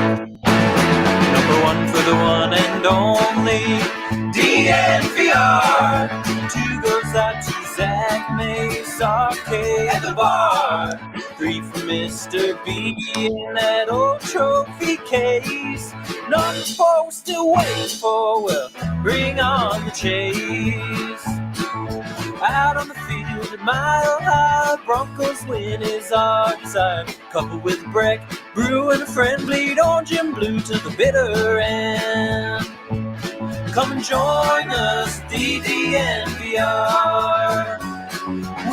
Number one for the one and only DNVR. Two goes out to Zach Mace, RK at the bar. Three for Mr. B in that old trophy case. Number four, we're still waiting for, well, bring on the chase. Out on the field at Mile High, Broncos win is our desire. Coupled with Breck, Brew and a friend, bleed orange and blue to the bitter end. Come and join us, DNVR.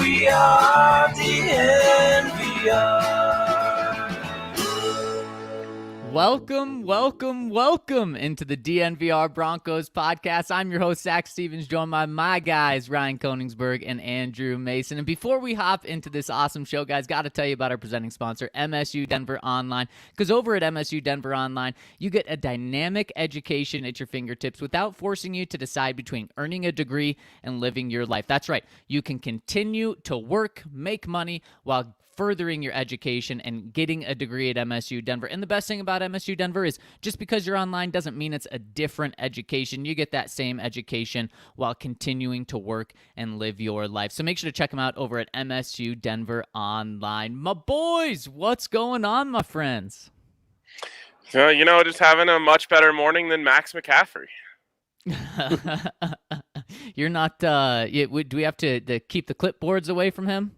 We are DNVR. Welcome into the DNVR Broncos podcast. I'm your host, Zach Stevens, joined by my guys, Ryan Koenigsberg and Andrew Mason. And before we hop into this awesome show, guys, got to tell you about our presenting sponsor, MSU Denver Online. Because over at MSU Denver Online, you get a dynamic education at your fingertips without forcing you to decide between earning a degree and living your life. That's right. You can continue to work, make money, while furthering your education and getting a degree at MSU Denver. And the best thing about MSU Denver is just because you're online doesn't mean it's a different education. You get that same education while continuing to work and live your life. So make sure to check them out over at MSU Denver Online. My boys, what's going on, my friends? Just having a much better morning than Max McCaffrey. You're not, do we have to keep the clipboards away from him?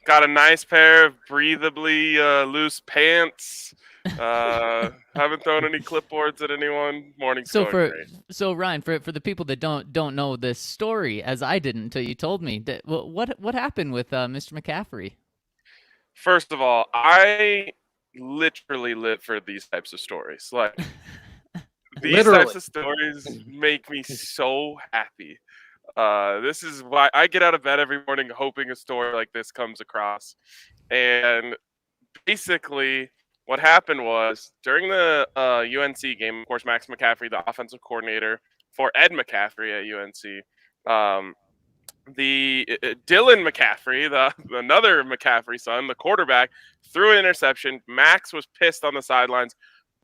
Got a nice pair of breathable loose pants. Haven't thrown any clipboards at anyone. Morning's going great. So Ryan, for the people that don't know this story, as I didn't until you told me, what happened with Mr. McCaffrey? First of all, I literally live for these types of stories. Like these types of stories make me so happy. This is why I get out of bed every morning hoping a story like this comes across. And basically what happened was during the UNC game, of course, Max McCaffrey, the offensive coordinator for Ed McCaffrey at UNC, the Dylan McCaffrey, another McCaffrey son, the quarterback, threw an interception. Max was pissed on the sidelines,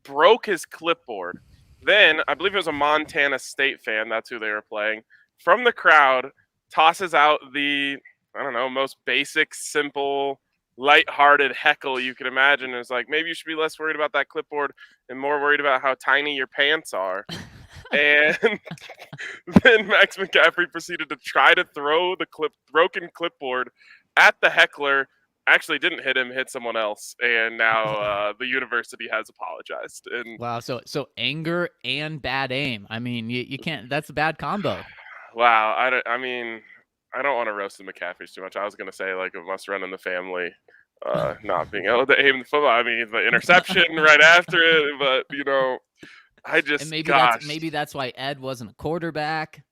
broke his clipboard. Then, I believe it was a Montana State fan, that's who they were playing, from the crowd, tosses out the, most basic, simple, lighthearted heckle you can imagine. It's like, maybe you should be less worried about that clipboard and more worried about how tiny your pants are. And then Max McCaffrey proceeded to try to throw the broken clipboard at the heckler. Actually didn't hit him, hit someone else, and now the university has apologized. And wow, so anger and bad aim. I mean, you can't. That's a bad combo. Wow, I don't want to roast the McCaffreys too much. I was going to say, like, it must run in the family, not being able to aim the football. I mean, the interception right after it, but, I just, and maybe that's why Ed wasn't a quarterback.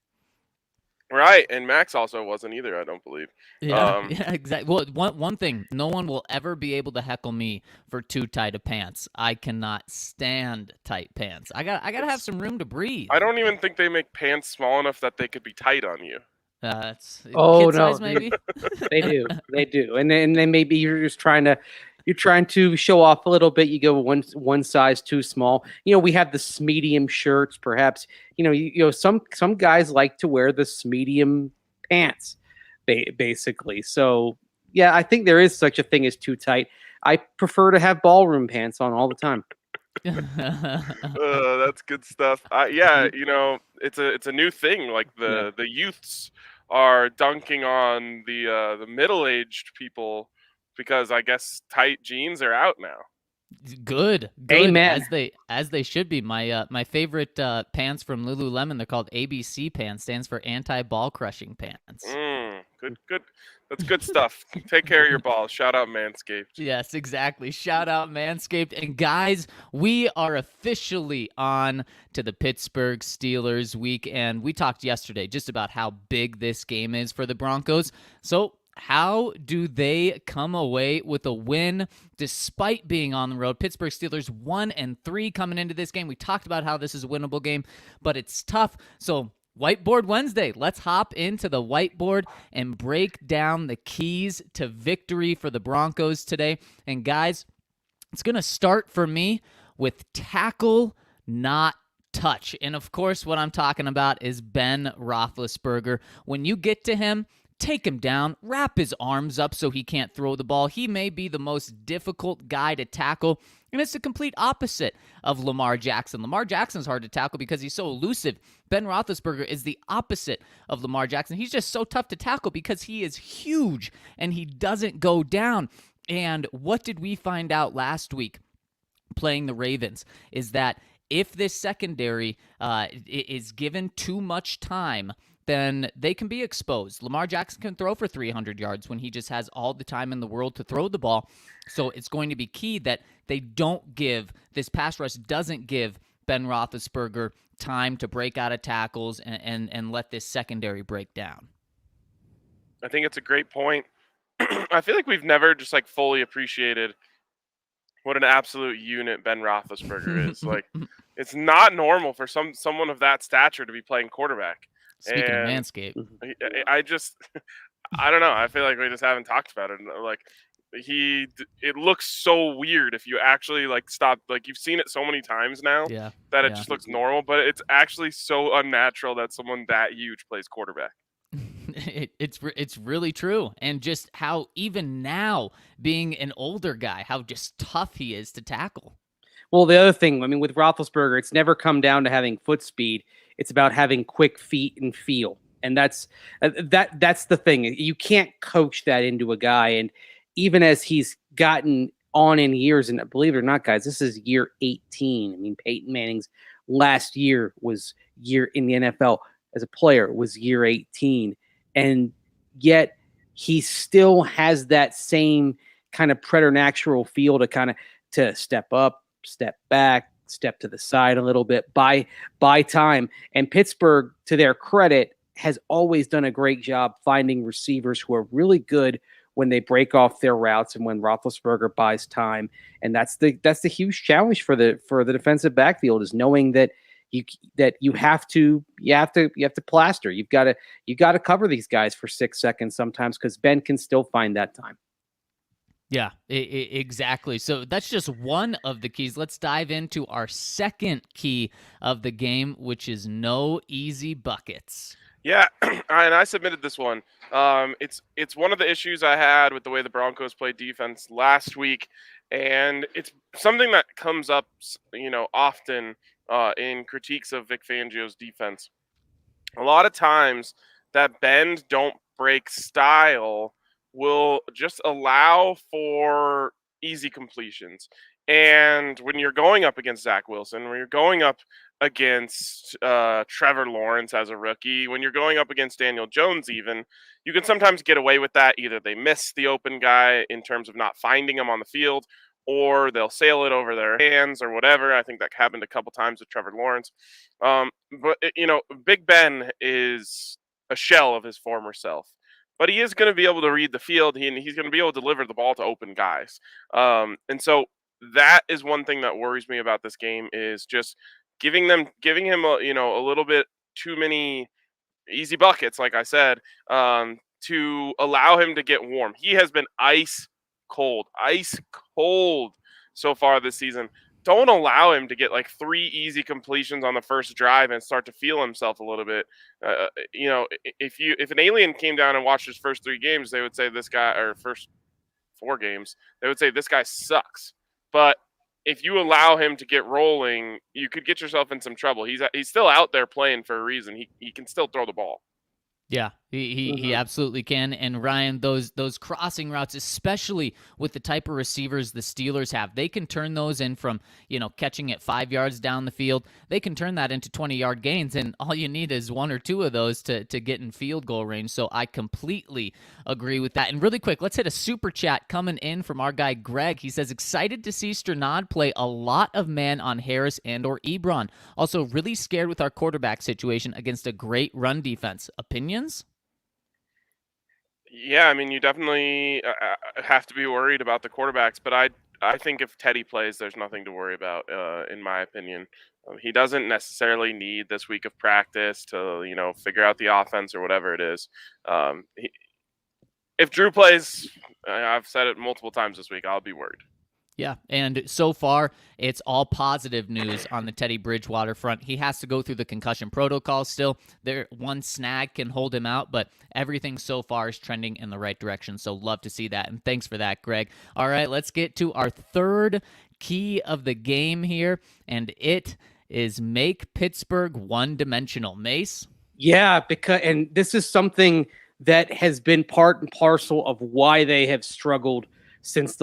Right, and Max also wasn't either, I don't believe. Yeah, exactly. Well, one thing, no one will ever be able to heckle me for too tight of pants. I cannot stand tight pants. I got to have some room to breathe. I don't even think they make pants small enough that they could be tight on you. Kid size, maybe? They do. And then maybe you're just trying to show off a little bit. You go one size too small. We have the medium shirts, perhaps. Some guys like to wear the medium pants, basically. So yeah, I think there is such a thing as too tight. I prefer to have ballroom pants on all the time. That's good stuff. It's a new thing. Like the youths are dunking on the middle-aged people because I guess tight jeans are out now. Good. Amen. As they should be. My favorite pants from Lululemon, they're called ABC pants, stands for anti-ball crushing pants. Good. That's good stuff. Take care of your balls. Shout out Manscaped. Yes, exactly. Shout out Manscaped. And guys, we are officially on to the Pittsburgh Steelers week, and we talked yesterday just about how big this game is for the Broncos. So how do they come away with a win despite being on the road? Pittsburgh Steelers 1-3 coming into this game. We talked about how this is a winnable game, but it's tough. So Whiteboard Wednesday. Let's hop into the whiteboard and break down the keys to victory for the Broncos today. And guys, it's going to start for me with tackle, not touch. And of course, what I'm talking about is Ben Roethlisberger. When you get to him, take him down, wrap his arms up so he can't throw the ball. He may be the most difficult guy to tackle, and it's the complete opposite of Lamar Jackson. Lamar Jackson's hard to tackle because he's so elusive. Ben Roethlisberger is the opposite of Lamar Jackson. He's just so tough to tackle because he is huge and he doesn't go down. And what did we find out last week playing the Ravens is that if this secondary is given too much time, then they can be exposed. Lamar Jackson can throw for 300 yards when he just has all the time in the world to throw the ball. So it's going to be key that they don't give, this pass rush doesn't give Ben Roethlisberger time to break out of tackles and let this secondary break down. I think it's a great point. I feel like we've never just like fully appreciated what an absolute unit Ben Roethlisberger is. Like, it's not normal for someone of that stature to be playing quarterback. Speaking of Manscaped, I don't know. I feel like we just haven't talked about it. Like, it looks so weird if you actually like stop. Like, you've seen it so many times now that it just looks normal, but it's actually so unnatural that someone that huge plays quarterback. It's really true. And just how even now, being an older guy, how just tough he is to tackle. Well, the other thing, I mean, with Roethlisberger, it's never come down to having foot speed. It's about having quick feet and feel. And that's the thing. You can't coach that into a guy. And even as he's gotten on in years, and believe it or not, guys, this is year 18. I mean, Peyton Manning's last year was year in the NFL as a player was year 18. And yet he still has that same kind of preternatural feel to step up, step back, step to the side a little bit, buy time. And Pittsburgh, to their credit, has always done a great job finding receivers who are really good when they break off their routes and when Roethlisberger buys time. And that's the huge challenge for the defensive backfield, is knowing that you have to plaster. You've got to cover these guys for 6 seconds sometimes, because Ben can still find that time. Yeah, exactly. So that's just one of the keys. Let's dive into our second key of the game, which is no easy buckets. Yeah, and I submitted this one. It's one of the issues I had with the way the Broncos played defense last week, and it's something that comes up, often in critiques of Vic Fangio's defense. A lot of times that bend don't break style will just allow for easy completions. And when you're going up against Zach Wilson, when you're going up against Trevor Lawrence as a rookie, when you're going up against Daniel Jones even, you can sometimes get away with that. Either they miss the open guy in terms of not finding him on the field, or they'll sail it over their hands or whatever. I think that happened a couple times with Trevor Lawrence. But Big Ben is a shell of his former self. But he is going to be able to read the field, and he's going to be able to deliver the ball to open guys. And so that is one thing that worries me about this game, is just giving him a little bit too many easy buckets, like I said, to allow him to get warm. He has been ice cold so far this season. Don't allow him to get like 3 easy completions on the first drive and start to feel himself a little bit. If an alien came down and watched his first 3 games, they would say this guy, or first 4 games, they would say this guy sucks. But if you allow him to get rolling, you could get yourself in some trouble. He's still out there playing for a reason. He can still throw the ball. Yeah, he absolutely can. And Ryan, those crossing routes, especially with the type of receivers the Steelers have, they can turn those in from, catching it 5 yards down the field. They can turn that into 20-yard gains, and all you need is 1 or 2 of those to get in field goal range. So I completely agree with that. And really quick, let's hit a super chat coming in from our guy Greg. He says, excited to see Strnad play a lot of man on Harris and or Ebron. Also really scared with our quarterback situation against a great run defense. Opinions? Yeah, I mean, you definitely have to be worried about the quarterbacks, but I think if Teddy plays, there's nothing to worry about, in my opinion. He doesn't necessarily need this week of practice to, figure out the offense or whatever it is. If Drew plays, I've said it multiple times this week, I'll be worried. Yeah, and so far, it's all positive news on the Teddy Bridgewater front. He has to go through the concussion protocol still. One snag can hold him out, but everything so far is trending in the right direction, so love to see that, and thanks for that, Greg. All right, let's get to our third key of the game here, and it is make Pittsburgh one-dimensional. Mace? Yeah, and this is something that has been part and parcel of why they have struggled since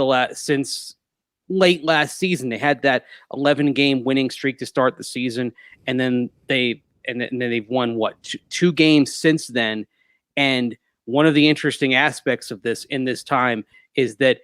late last season. They had that 11-game winning streak to start the season, and then they've won two games since then. And one of the interesting aspects of this in this time is that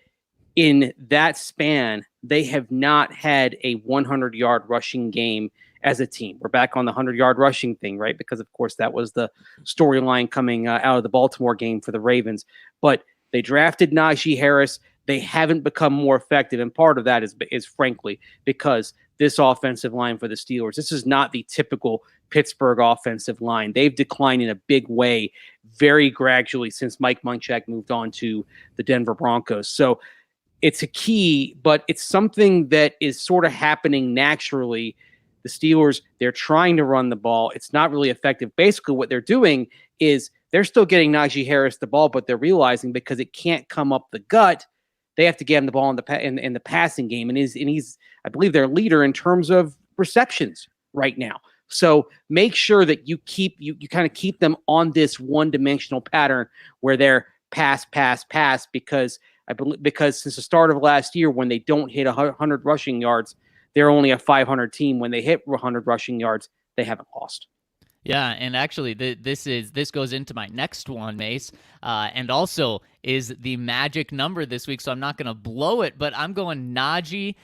in that span, they have not had a 100-yard rushing game as a team. We're back on the 100-yard rushing thing, right? Because, of course, that was the storyline coming out of the Baltimore game for the Ravens. But they drafted Najee Harris. They haven't become more effective, and part of that is frankly because this offensive line for the Steelers, this is not the typical Pittsburgh offensive line. They've declined in a big way very gradually since Mike Munchak moved on to the Denver Broncos. So it's a key, but it's something that is sort of happening naturally. The Steelers, they're trying to run the ball. It's not really effective. Basically, what they're doing is they're still getting Najee Harris the ball, but they're realizing because it can't come up the gut, they have to get him the ball in the passing game, and he's I believe their leader in terms of receptions right now. So make sure that you kind of keep them on this one-dimensional pattern where they're pass, because since the start of last year, when they don't hit 100 rushing yards, they're only a 500 team. When they hit 100 rushing yards, they haven't lost. Yeah, and actually, this goes into my next one, Mace, and also is the magic number this week. So I'm not going to blow it, but I'm going Najee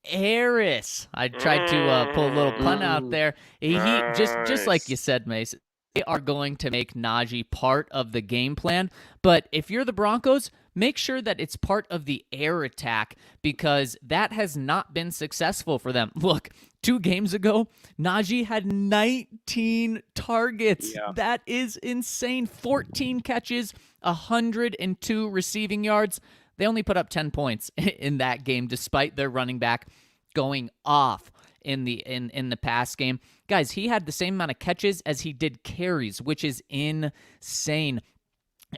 Harris. I tried to pull a little pun out there. He just like you said, Mace. They are going to make Najee part of the game plan, but if you're the Broncos, make sure that it's part of the air attack because that has not been successful for them. Look, 2 games ago, Najee had 19 targets. Yeah. That is insane. 14 catches, 102 receiving yards. They only put up 10 points in that game despite their running back going off in the pass game. Guys, he had the same amount of catches as he did carries, which is insane.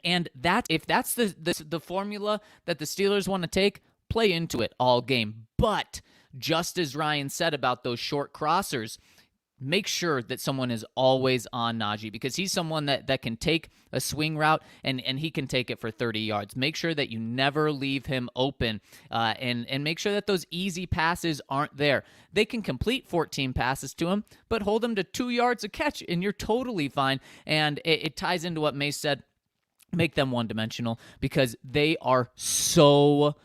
And if that's the formula that the Steelers want to take, play into it all game. But just as Ryan said about those short crossers, make sure that someone is always on Najee because he's someone that can take a swing route and he can take it for 30 yards. Make sure that you never leave him open and make sure that those easy passes aren't there. They can complete 14 passes to him, but hold him to 2 yards a catch and you're totally fine. And it ties into what Mace said. Make them one-dimensional because they are so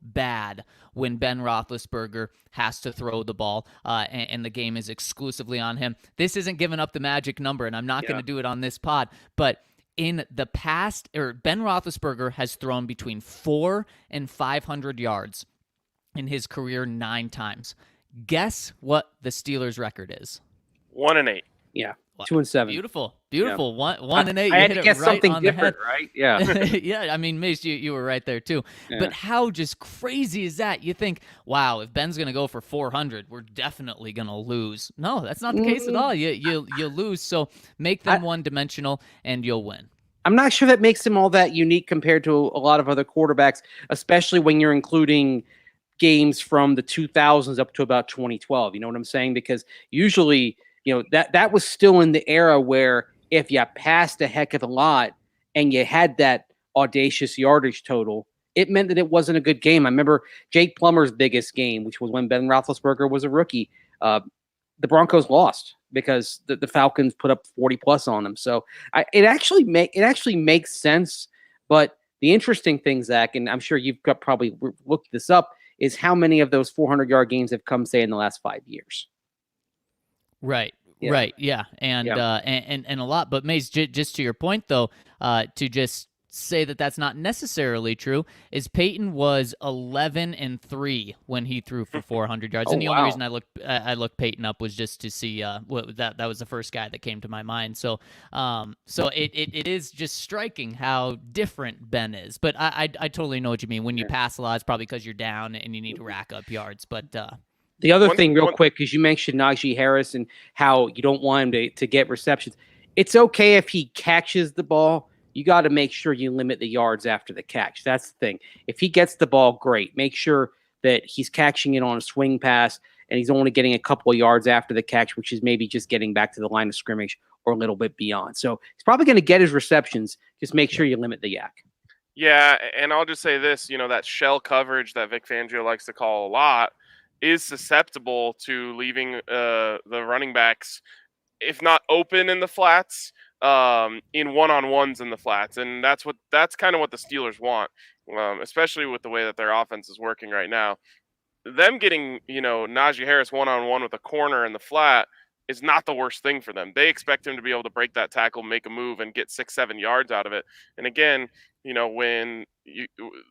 bad when Ben Roethlisberger has to throw the ball and the game is exclusively on him. This isn't giving up the magic number, and I'm not going to do it on this pod, but in the past, Ben Roethlisberger has thrown between 400 and 500 yards in his career 9 times. Guess what the Steelers' record is? 1-8. Yeah. 2-7. Beautiful. Yeah. 1-8. I had to guess something different, right? Yeah. Yeah. I mean, Mace, you were right there too. Yeah. But how just crazy is that? You think, wow, if Ben's gonna go for 400, we're definitely gonna lose. No, that's not the case at all. You lose. So make them one-dimensional, and you'll win. I'm not sure that makes him all that unique compared to a lot of other quarterbacks, especially when you're including games from the 2000s up to about 2012. You know what I'm saying? Because usually, that was still in the era where if you passed a heck of a lot and you had that audacious yardage total, it meant that it wasn't a good game. I remember Jake Plummer's biggest game, which was when Ben Roethlisberger was a rookie. The Broncos lost because the Falcons put up 40+ on them. So it actually makes sense. But the interesting thing, Zach, and I'm sure you've probably looked this up, is how many of those 400-yard games have come, say, in the last 5 years. Right. Yeah. Right. Yeah. And a lot. But Mace, just to your point, though, to just say that that's not necessarily true is Peyton was 11-3 when he threw for 400 yards. And the only reason I looked Peyton up was just to see that was the first guy that came to my mind. So it is just striking how different Ben is. But I totally know what you mean. When you pass a lot, it's probably because you're down and you need to rack up yards. But the other thing, real quick, is you mentioned Najee Harris and how you don't want him to get receptions. It's okay if he catches the ball. You got to make sure you limit the yards after the catch. That's the thing. If he gets the ball, great. Make sure that he's catching it on a swing pass and he's only getting a couple of yards after the catch, which is maybe just getting back to the line of scrimmage or a little bit beyond. So he's probably going to get his receptions. Just make sure you limit the yak. Yeah, and I'll just say this, that shell coverage that Vic Fangio likes to call a lot is susceptible to leaving the running backs, if not open in the flats, in one-on-ones in the flats. And that's kind of what the Steelers want, especially with the way that their offense is working right now. Them getting, Najee Harris one-on-one with a corner in the flat is not the worst thing for them. They expect him to be able to break that tackle, make a move, and get 6-7 yards out of it. And again, when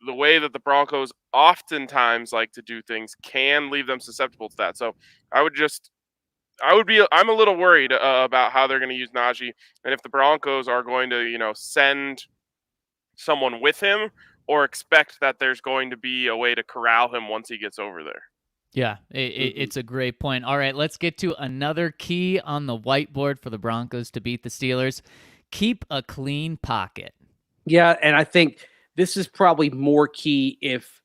the way that the Broncos oftentimes like to do things can leave them susceptible to that. So I'm a little worried about how they're going to use Najee, and if the Broncos are going to, send someone with him or expect that there's going to be a way to corral him once he gets over there. Yeah, it's a great point. All right, let's get to another key on the whiteboard for the Broncos to beat the Steelers. Keep a clean pocket. Yeah, and I think this is probably more key if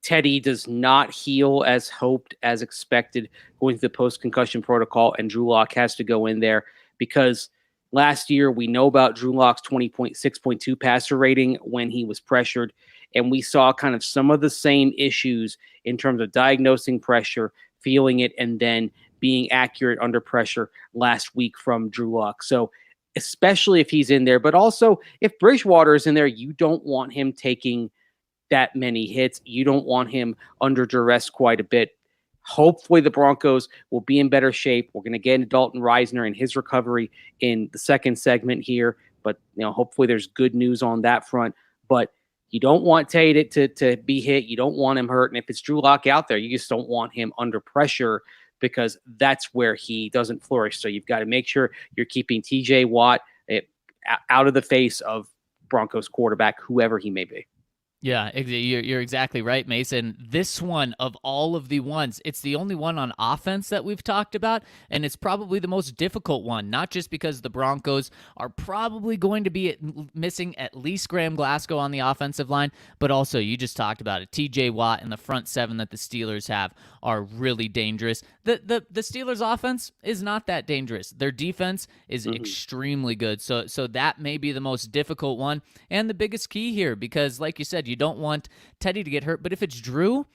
Teddy does not heal as hoped, as expected, going through the post-concussion protocol, and Drew Lock has to go in there, because last year we know about Drew Lock's 20.6.2 passer rating when he was pressured, and we saw kind of some of the same issues in terms of diagnosing pressure, feeling it, and then being accurate under pressure last week from Drew Lock. So especially if he's in there, but also if Bridgewater is in there, you don't want him taking that many hits. You don't want him under duress quite a bit. Hopefully the Broncos will be in better shape. We're going to get into Dalton Risner and his recovery in the second segment here, but hopefully there's good news on that front. But you don't want Tate to be hit. You don't want him hurt. And if it's Drew Lock out there, you just don't want him under pressure, because that's where he doesn't flourish. So you've got to make sure you're keeping TJ Watt out of the face of Broncos quarterback, whoever he may be. Yeah, you're exactly right, Mason. This one, of all of the ones, it's the only one on offense that we've talked about, and it's probably the most difficult one, not just because the Broncos are probably going to be missing at least Graham Glasgow on the offensive line, but also, you just talked about it, TJ Watt and the front seven that the Steelers have are really dangerous. The Steelers offense is not that dangerous. Their defense is extremely good, so that may be the most difficult one, and the biggest key here, because like you said, you don't want Teddy to get hurt, but if it's Drew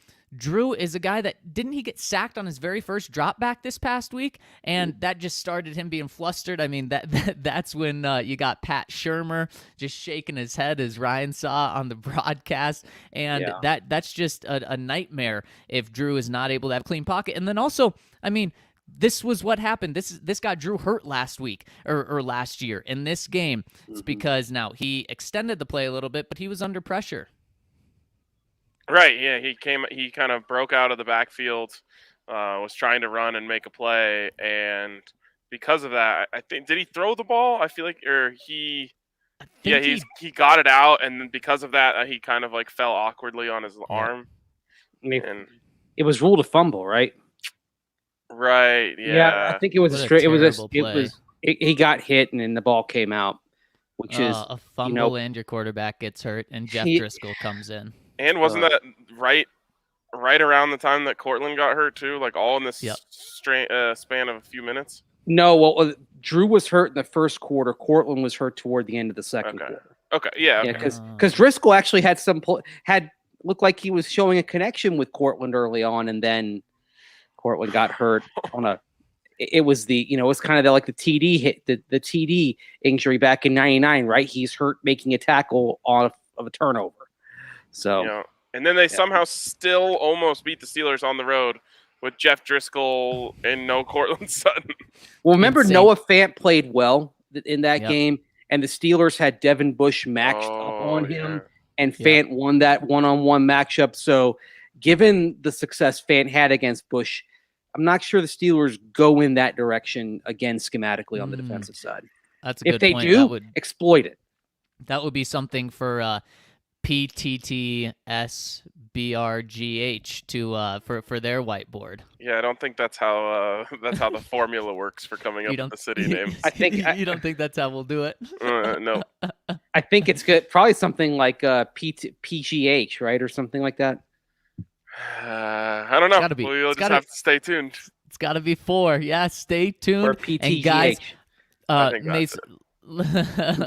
is a guy that, didn't he get sacked on his very first drop back this past week? And that just started him being flustered. I mean, that's when you got Pat Shurmur just shaking his head, as Ryan saw on the broadcast. And that's just a nightmare if Drew is not able to have a clean pocket. And then also, I mean, this was what happened. This got Drew hurt last week or last year in this game. It's because now he extended the play a little bit, but he was under pressure. Right, yeah, he kind of broke out of the backfield, was trying to run and make a play, and because of that, I think, did he throw the ball? I feel like, or he got it out, and then because of that, he kind of like fell awkwardly on his arm. I mean, it was ruled a fumble, right? Right, yeah. Yeah, I think it was he got hit and then the ball came out, which is a fumble and your quarterback gets hurt and Jeff Driscoll comes in. And wasn't that right around the time that Cortland got hurt too? Like all in this span of a few minutes? No, well, Drew was hurt in the first quarter. Cortland was hurt toward the end of the second quarter. Okay, yeah. Because Driscoll actually had looked like he was showing a connection with Cortland early on, and then Cortland got hurt on it was kind of like the TD hit, the TD injury back in '99, right? He's hurt making a tackle of a turnover. So, and then they somehow still almost beat the Steelers on the road with Jeff Driscoll and no Cortland Sutton. Well, remember Noah Fant played well in that game, and the Steelers had Devin Bush matched up on him, and Fant won that one-on-one matchup. So given the success Fant had against Bush, I'm not sure the Steelers go in that direction again schematically on the defensive side. That's a good point. If they do, exploit it. That would be something for PTTSBRGH to for their whiteboard. Yeah, I don't think that's how the formula works for coming up with the city names. I think you don't think that's how we'll do it. No. I think it's good. Probably something like PGH, right, or something like that. I don't know. We'll just have to stay tuned. It's got to be 4. Yeah, stay tuned. Or PTGH. And guys, I think Mace,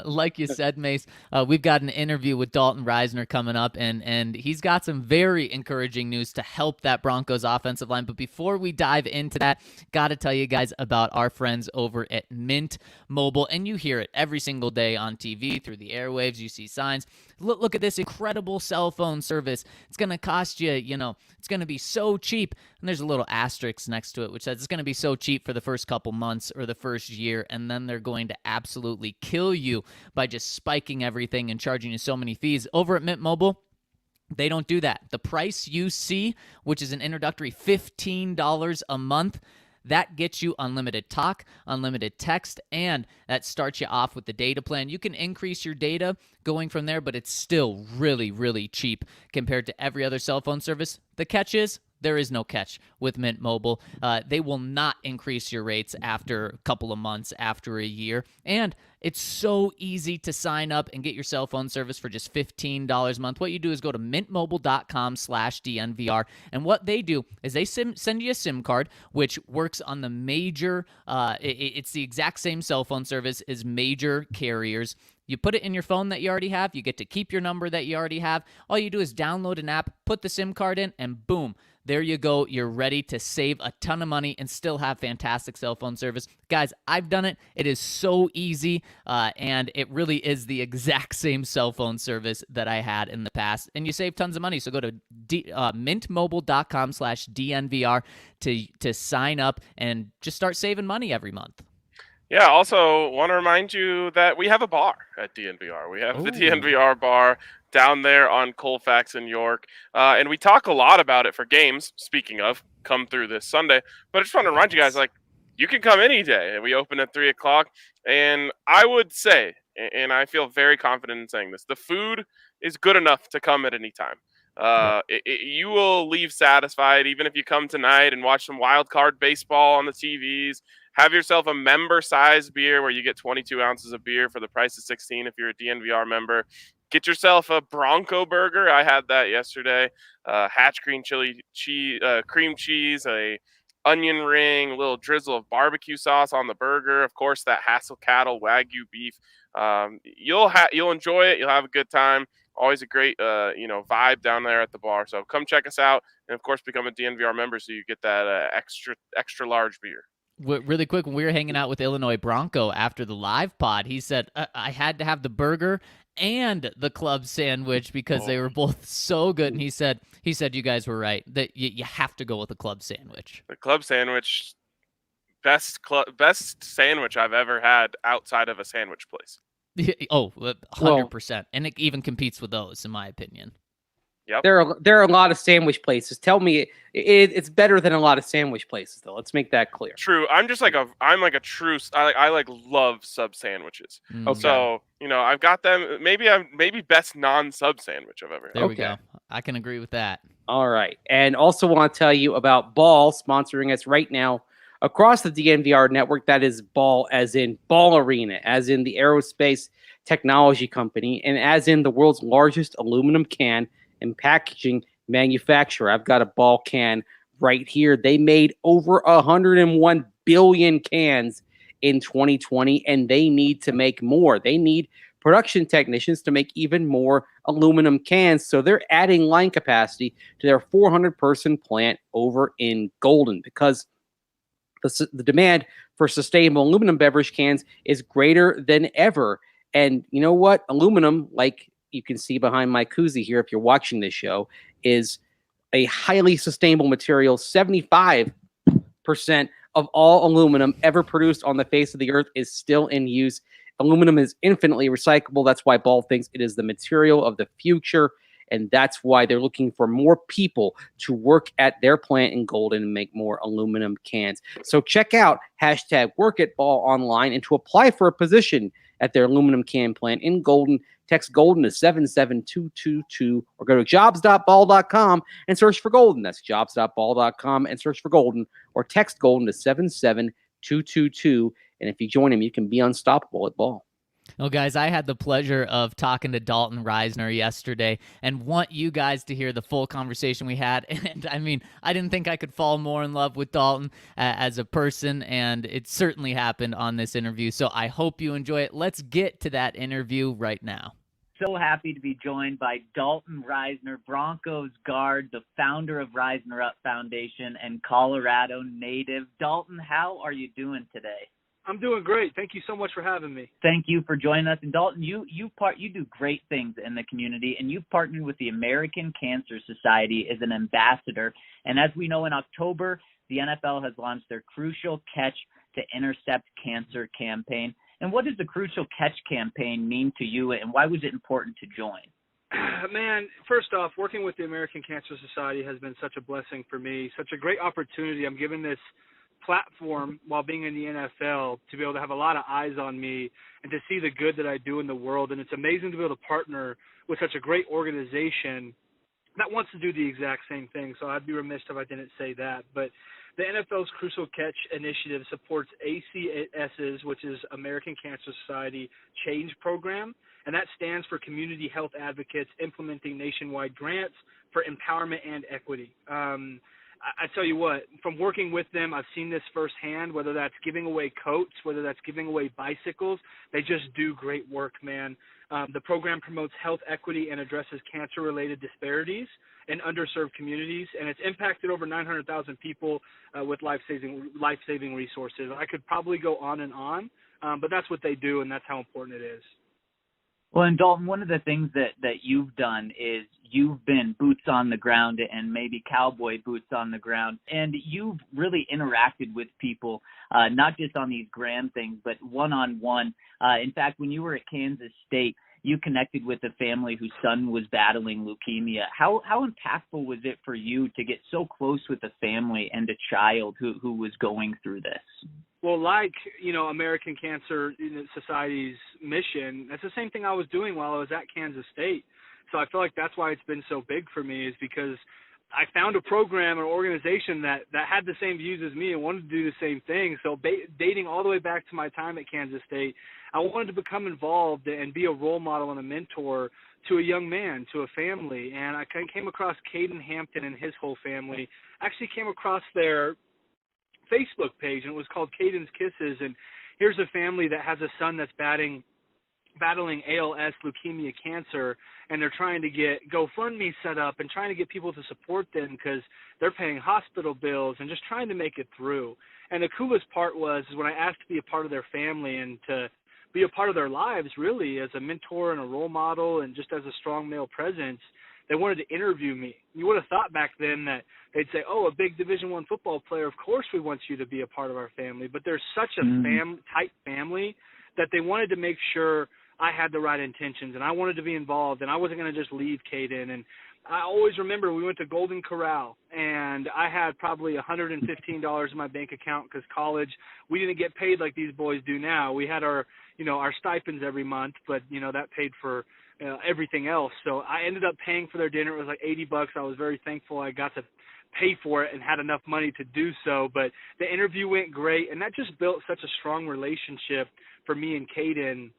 like you said, Mace, we've got an interview with Dalton Risner coming up, and he's got some very encouraging news to help that Broncos offensive line. But before we dive into that, got to tell you guys about our friends over at Mint Mobile, and you hear it every single day on TV, through the airwaves. You see signs. Look at this incredible cell phone service. It's going to cost you, it's going to be so cheap. And there's a little asterisk next to it, which says it's going to be so cheap for the first couple months or the first year, and then they're going to absolutely kill you by just spiking everything and charging you so many fees. Over at Mint Mobile, they don't do that. The price you see, which is an introductory $15 a month, that gets you unlimited talk, unlimited text, and that starts you off with the data plan. You can increase your data going from there, but it's still really, really cheap compared to every other cell phone service. The catch is, there is no catch with Mint Mobile. They will not increase your rates after a couple of months, after a year. And it's so easy to sign up and get your cell phone service for just $15 a month. What you do is go to mintmobile.com/DNVR. And what they do is they send you a SIM card, which works on the major, it's the exact same cell phone service as major carriers. You put it in your phone that you already have. You get to keep your number that you already have. All you do is download an app, put the SIM card in, and boom, there you go. You're ready to save a ton of money and still have fantastic cell phone service. Guys, I've done it. It is so easy, and it really is the exact same cell phone service that I had in the past. And you save tons of money. So go to mintmobile.com/DNVR to sign up and just start saving money every month. Yeah, also want to remind you that we have a bar at DNVR. We have the DNVR bar down there on Colfax in York. And we talk a lot about it for games, speaking of, come through this Sunday. But I just want to remind you guys, you can come any day. We open at 3 o'clock. And I would say, and I feel very confident in saying this, the food is good enough to come at any time. You will leave satisfied, even if you come tonight and watch some wild card baseball on the TVs. Have yourself a member-sized beer where you get 22 ounces of beer for the price of 16 if you're a DNVR member. Get yourself a Bronco burger. I had that yesterday. Hatch green chili cheese, cream cheese, a onion ring, a little drizzle of barbecue sauce on the burger. Of course, that Hassel Cattle Wagyu beef. You'll enjoy it. You'll have a good time. Always a great vibe down there at the bar. So come check us out, and of course become a DNVR member so you get that extra large beer. Really quick, when we were hanging out with Illinois Bronco after the live pod, he said I had to have the burger and the club sandwich because they were both so good. And he said you guys were right that you have to go with the club sandwich. The club sandwich, best sandwich I've ever had outside of a sandwich place. 100%, and it even competes with those, in my opinion. Yep. There are a lot of sandwich places. Tell me it's better than a lot of sandwich places, though. Let's make that clear. True. I'm true. I love sub sandwiches. Okay. So I've got them. Maybe best non-sub sandwich I've ever had. There we go. I can agree with that. All right, and also want to tell you about Ball sponsoring us right now across the DNVR network. That is Ball, as in Ball Arena, as in the aerospace technology company, and as in the world's largest aluminum can and packaging manufacturer. I've got a Ball can right here. They made over 101 billion cans in 2020, and they need to make more. They need production technicians to make even more aluminum cans. So they're adding line capacity to their 400-person plant over in Golden because the demand for sustainable aluminum beverage cans is greater than ever. And you know what? Aluminum, like you can see behind my koozie here if you're watching this show, is a highly sustainable material. 75% of all aluminum ever produced on the face of the earth is still in use Aluminum is infinitely recyclable. That's why Ball thinks it is the material of the future. And that's why they're looking for more people to work at their plant in Golden and make more aluminum cans. So check out #WorkAtBall online, and to apply for a position at their aluminum can plant in Golden, text Golden to 77222 or go to jobs.ball.com and search for Golden. That's jobs.ball.com and search for Golden, or text Golden to 77222. And if you join them, you can be unstoppable at Ball. Well, guys, I had the pleasure of talking to Dalton Risner yesterday and want you guys to hear the full conversation we had. And I mean, I didn't think I could fall more in love with Dalton as a person, and it certainly happened on this interview. So I hope you enjoy it. Let's get to that interview right now. So happy to be joined by Dalton Risner, Broncos guard, the founder of Risner Up Foundation, and Colorado native. Dalton, how are you doing today? I'm doing great. Thank you so much for having me. Thank you for joining us. And Dalton, you do great things in the community, and you've partnered with the American Cancer Society as an ambassador. And as we know, in October, the NFL has launched their Crucial Catch to Intercept Cancer campaign. And what does the Crucial Catch campaign mean to you, and why was it important to join? Man, first off, working with the American Cancer Society has been such a blessing for me, such a great opportunity. I'm given this platform while being in the NFL to be able to have a lot of eyes on me and to see the good that I do in the world. And it's amazing to be able to partner with such a great organization that wants to do the exact same thing. So I'd be remiss if I didn't say that. But the NFL's Crucial Catch initiative supports ACS's, which is American Cancer Society Change Program, and that stands for Community Health Advocates Implementing Nationwide Grants for Empowerment and Equity. I tell you what, from working with them, I've seen this firsthand, whether that's giving away coats, whether that's giving away bicycles. They just do great work, man. The program promotes health equity and addresses cancer-related disparities in underserved communities, and it's impacted over 900,000 people with life-saving resources. I could probably go on, but that's what they do, and that's how important it is. Well, and Dalton, one of the things that you've done is you've been boots on the ground and maybe cowboy boots on the ground, and you've really interacted with people, not just on these grand things, but one-on-one. In fact, when you were at Kansas State, you connected with a family whose son was battling leukemia. How impactful was it for you to get so close with a family and a child who was going through this? Well, like, American Cancer Society's mission, that's the same thing I was doing while I was at Kansas State. So I feel like that's why it's been so big for me, is because I found a program or organization that had the same views as me and wanted to do the same thing. So dating all the way back to my time at Kansas State, I wanted to become involved and be a role model and a mentor to a young man, to a family. And I came across Caden Hampton and his whole family. I actually came across their Facebook page, and it was called Caden's Kisses. And here's a family that has a son that's battling ALS, leukemia, cancer, and they're trying to get GoFundMe set up and trying to get people to support them because they're paying hospital bills and just trying to make it through. And the coolest part was when I asked to be a part of their family and to be a part of their lives, really, as a mentor and a role model and just as a strong male presence, they wanted to interview me. You would have thought back then that they'd say, oh, a big Division I football player, of course we want you to be a part of our family. But there's such a tight family that they wanted to make sure I had the right intentions, and I wanted to be involved, and I wasn't going to just leave Caden. And I always remember we went to Golden Corral, and I had probably $115 in my bank account because college, we didn't get paid like these boys do now. We had our stipends every month, but, that paid for everything else. So I ended up paying for their dinner. It was like $80. I was very thankful I got to pay for it and had enough money to do so. But the interview went great, and that just built such a strong relationship for me and Caden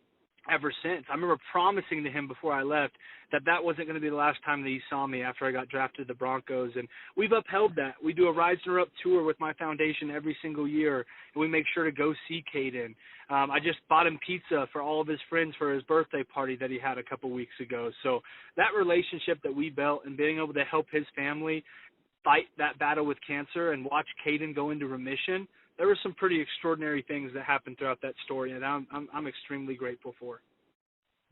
ever since. I remember promising to him before I left that wasn't going to be the last time that he saw me after I got drafted to the Broncos, and we've upheld that. We do a Risner Up tour with my foundation every single year, and we make sure to go see Caden. I just bought him pizza for all of his friends for his birthday party that he had a couple weeks ago. So that relationship that we built and being able to help his family fight that battle with cancer and watch Caden go into remission, there were some pretty extraordinary things that happened throughout that story, and I'm extremely grateful for.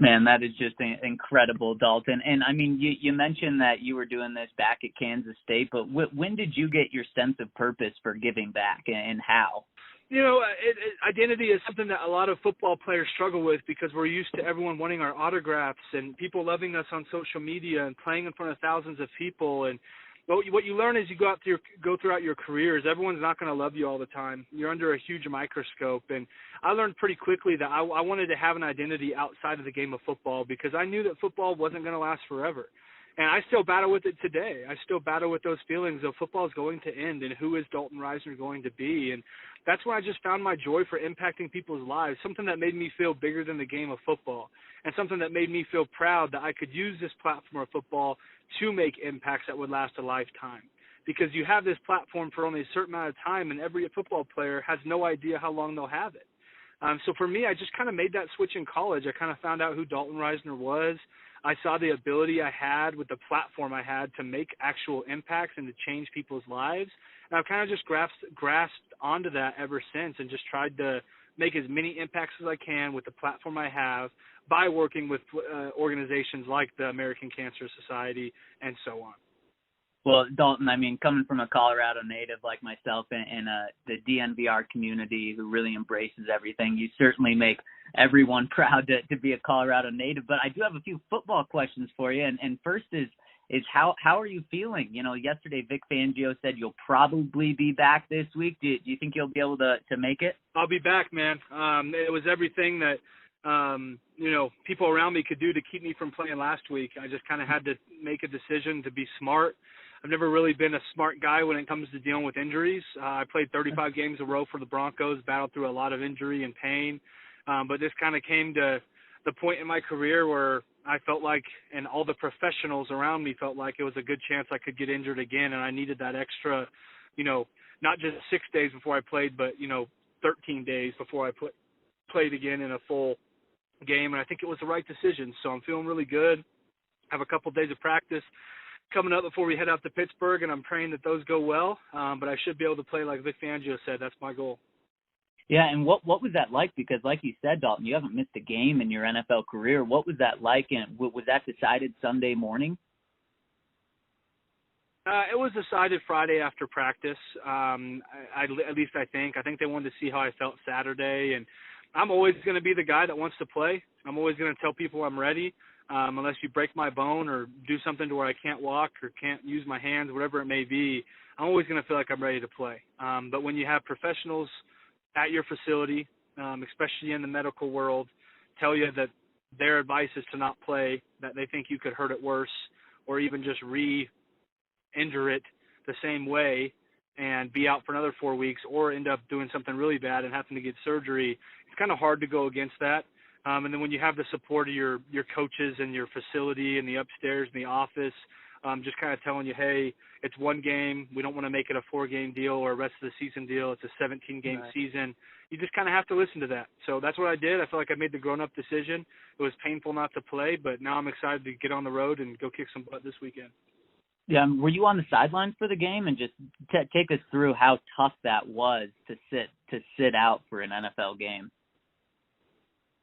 Man, that is just incredible, Dalton. And, I mean, you mentioned that you were doing this back at Kansas State, but when did you get your sense of purpose for giving back, and how? Identity is something that a lot of football players struggle with because we're used to everyone wanting our autographs and people loving us on social media and playing in front of thousands of people. And what you learn as you go throughout your careers, everyone's not going to love you all the time. You're under a huge microscope. And I learned pretty quickly that I wanted to have an identity outside of the game of football because I knew that football wasn't going to last forever. And I still battle with it today. I still battle with those feelings of football is going to end and who is Dalton Risner going to be. And that's when I just found my joy for impacting people's lives, something that made me feel bigger than the game of football and something that made me feel proud that I could use this platform of football to make impacts that would last a lifetime. Because you have this platform for only a certain amount of time and every football player has no idea how long they'll have it. So for me, I just kind of made that switch in college. I kind of found out who Dalton Risner was. I saw the ability I had with the platform I had to make actual impacts and to change people's lives. And I've kind of just grasped onto that ever since and just tried to make as many impacts as I can with the platform I have by working with organizations like the American Cancer Society and so on. Well, Dalton, I mean, coming from a Colorado native like myself and the DNVR community who really embraces everything, you certainly make everyone proud to be a Colorado native. But I do have a few football questions for you. And first is how are you feeling? Yesterday Vic Fangio said you'll probably be back this week. Do you think you'll be able to make it? I'll be back, man. It was everything that people around me could do to keep me from playing last week. I just kind of had to make a decision to be smart. I've never really been a smart guy when it comes to dealing with injuries. I played 35 games in a row for the Broncos, battled through a lot of injury and pain. But this kind of came to the point in my career where I felt like, and all the professionals around me felt like it was a good chance I could get injured again. And I needed that extra, not just 6 days before I played, but, 13 days before I played again in a full game. And I think it was the right decision. So I'm feeling really good. Have a couple days of practice coming up before we head out to Pittsburgh, and I'm praying that those go well. But I should be able to play like Vic Fangio said. That's my goal. Yeah, and what was that like? Because like you said, Dalton, you haven't missed a game in your NFL career. What was that like, and was that decided Sunday morning? It was decided Friday after practice, at least I think. I think they wanted to see how I felt Saturday, and I'm always going to be the guy that wants to play. I'm always going to tell people I'm ready. Unless you break my bone or do something to where I can't walk or can't use my hands, whatever it may be, I'm always going to feel like I'm ready to play. But when you have professionals at your facility, especially in the medical world, tell you that their advice is to not play, that they think you could hurt it worse or even just re-injure it the same way and be out for another 4 weeks or end up doing something really bad and having to get surgery, it's kind of hard to go against that. And then when you have the support of your coaches and your facility and the upstairs and the office, just kind of telling you, hey, it's one game. We don't want to make it a 4-game deal or a rest of the season deal. It's a 17-game season. You just kind of have to listen to that. So that's what I did. I felt like I made the grown-up decision. It was painful not to play, but now I'm excited to get on the road and go kick some butt this weekend. Yeah, were you on the sidelines for the game? And just take us through how tough that was to sit out for an NFL game.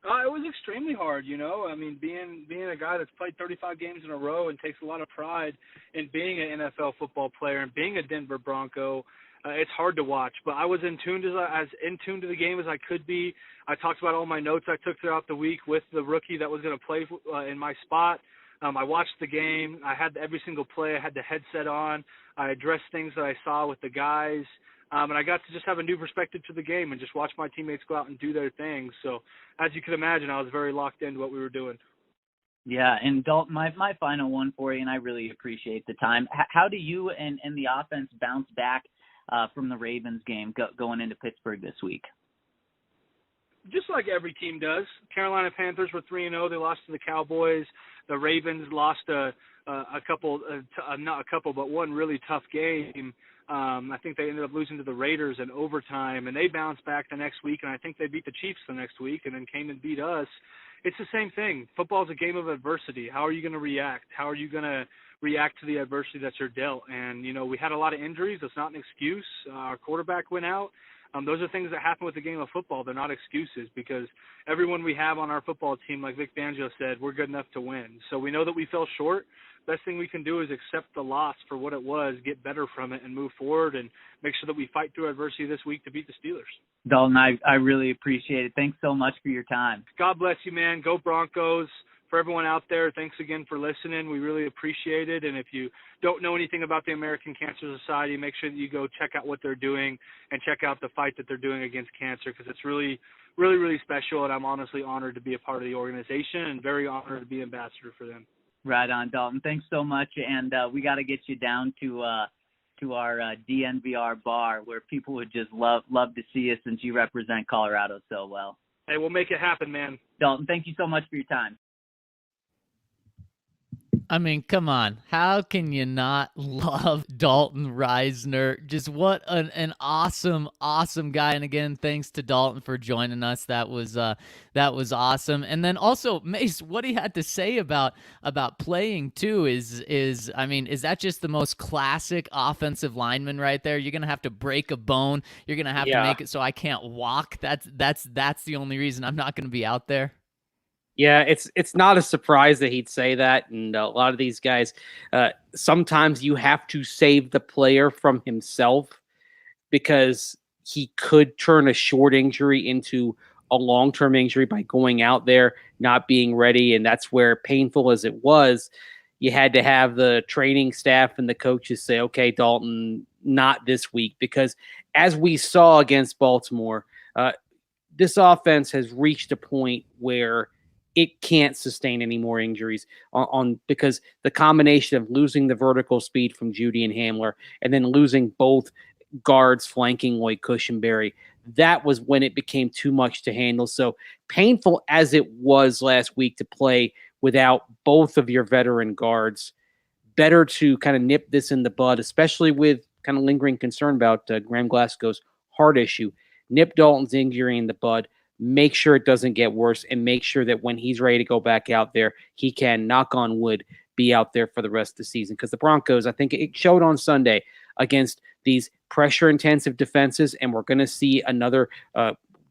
It was extremely hard, I mean, being a guy that's played 35 games in a row and takes a lot of pride in being an NFL football player and being a Denver Bronco, it's hard to watch. But I was as in tune to the game as I could be. I talked about all my notes I took throughout the week with the rookie that was going to play in my spot. I watched the game. I had every single play. I had the headset on. I addressed things that I saw with the guys. And I got to just have a new perspective to the game and just watch my teammates go out and do their things. So as you can imagine, I was very locked into what we were doing. Yeah, and Dalton, my final one for you, and I really appreciate the time. How do you and the offense bounce back from the Ravens game going into Pittsburgh this week? Just like every team does. Carolina Panthers were 3-0. They lost to the Cowboys. The Ravens lost one really tough game. I think they ended up losing to the Raiders in overtime, and they bounced back the next week, and I think they beat the Chiefs the next week and then came and beat us. It's the same thing. Football is a game of adversity. How are you going to react? How are you going to react to the adversity that you're dealt? And, we had a lot of injuries. That's not an excuse. Our quarterback went out. Those are things that happen with the game of football. They're not excuses, because everyone we have on our football team, like Vic Fangio said, we're good enough to win. So we know that we fell short. Best thing we can do is accept the loss for what it was, get better from it, and move forward and make sure that we fight through adversity this week to beat the Steelers. Dalton, I really appreciate it. Thanks so much for your time. God bless you, man. Go Broncos. For everyone out there, thanks again for listening. We really appreciate it. And if you don't know anything about the American Cancer Society, make sure that you go check out what they're doing and check out the fight that they're doing against cancer, because it's really, really, really special. And I'm honestly honored to be a part of the organization and very honored to be ambassador for them. Right on, Dalton. Thanks so much. And we got to get you down to our DNVR bar, where people would just love to see you, since you represent Colorado so well. Hey, we'll make it happen, man. Dalton, thank you so much for your time. I mean, come on. How can you not love Dalton Risner? Just what an awesome, awesome guy. And again, thanks to Dalton for joining us. That was awesome. And then also, Mace, what he had to say about playing too is that just the most classic offensive lineman right there? You're gonna have to break a bone. You're gonna have to make it so I can't walk. That's the only reason I'm not gonna be out there. Yeah, it's not a surprise that he'd say that. And a lot of these guys, sometimes you have to save the player from himself, because he could turn a short injury into a long-term injury by going out there, not being ready. And that's where, painful as it was, you had to have the training staff and the coaches say, okay, Dalton, not this week. Because as we saw against Baltimore, this offense has reached a point where it can't sustain any more injuries because the combination of losing the vertical speed from Judy and Hamler, and then losing both guards flanking Lloyd Cushenberry, that was when it became too much to handle. So painful as it was last week to play without both of your veteran guards, better to kind of nip this in the bud, especially with kind of lingering concern about Graham Glasgow's heart issue. Nip Dalton's injury in the bud, make sure it doesn't get worse, and make sure that when he's ready to go back out there, he can, knock on wood, be out there for the rest of the season. Because the Broncos, I think it showed on Sunday against these pressure-intensive defenses, and we're going to see another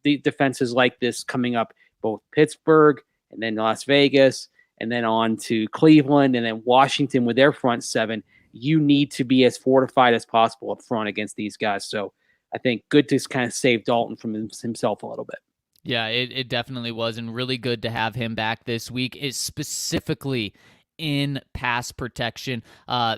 defenses like this coming up, both Pittsburgh and then Las Vegas, and then on to Cleveland, and then Washington with their front seven. You need to be as fortified as possible up front against these guys. So I think good to kind of save Dalton from himself a little bit. Yeah, it definitely was, and really good to have him back this week, is specifically in pass protection,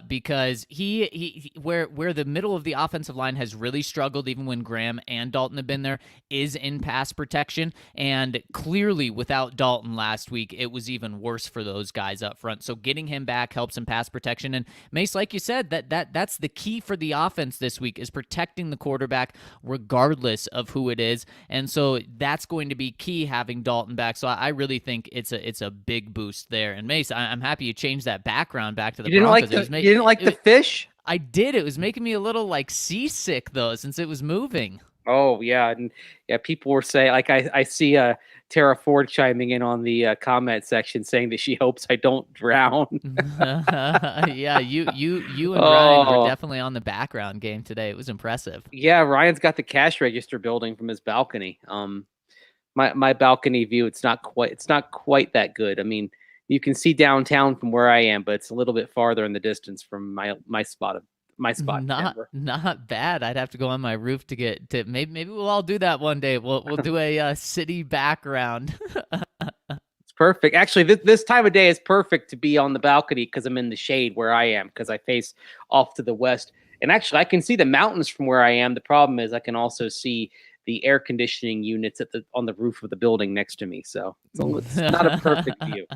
because he where the middle of the offensive line has really struggled, even when Graham and Dalton have been there, is in pass protection. And clearly without Dalton last week, it was even worse for those guys up front. So getting him back helps in pass protection. And Mace, like you said, that's the key for the offense this week, is protecting the quarterback regardless of who it is. And so that's going to be key, having Dalton back. So I really think it's a big boost there. And Mace, I'm happy you changed that background back to the Broncos. You didn't like the fish? I did. It was making me a little like seasick though, since it was moving. Oh yeah, and yeah, people were saying, like, I see Tara Ford chiming in on the comment section saying that she hopes I don't drown. Yeah, you and Ryan were definitely on the background game today. It was impressive. Yeah, Ryan's got the cash register building from his balcony. My balcony view, it's not quite that good. I mean, you can see downtown from where I am, but it's a little bit farther in the distance from my spot. Not bad. I'd have to go on my roof to get to. Maybe we'll all do that one day. We'll do a city background. It's perfect. Actually, this time of day is perfect to be on the balcony, because I'm in the shade where I am, because I face off to the west. And actually, I can see the mountains from where I am. The problem is I can also see the air conditioning units on the roof of the building next to me. So it's not a perfect view.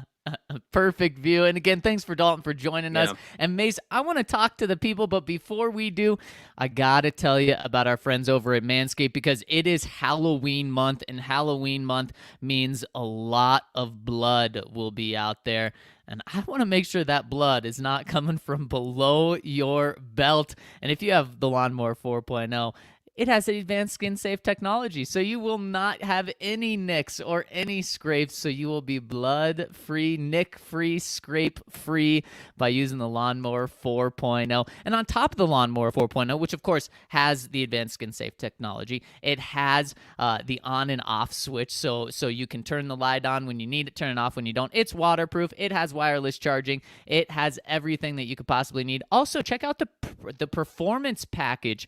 Perfect view. And again, thanks for Dalton for joining us. And Mace, I want to talk to the people, but before we do, I got to tell you about our friends over at Manscaped, because it is Halloween month, and Halloween month means a lot of blood will be out there. And I want to make sure that blood is not coming from below your belt. And if you have the Lawnmower 4.0, it has advanced skin safe technology, so you will not have any nicks or any scrapes. So you will be blood free, nick free, scrape free by using the Lawnmower 4.0. And on top of the Lawnmower 4.0, which of course has the advanced skin safe technology, it has the on and off switch, so you can turn the light on when you need it, turn it off when you don't. It's waterproof. It has wireless charging. It has everything that you could possibly need. Also, check out the Performance Package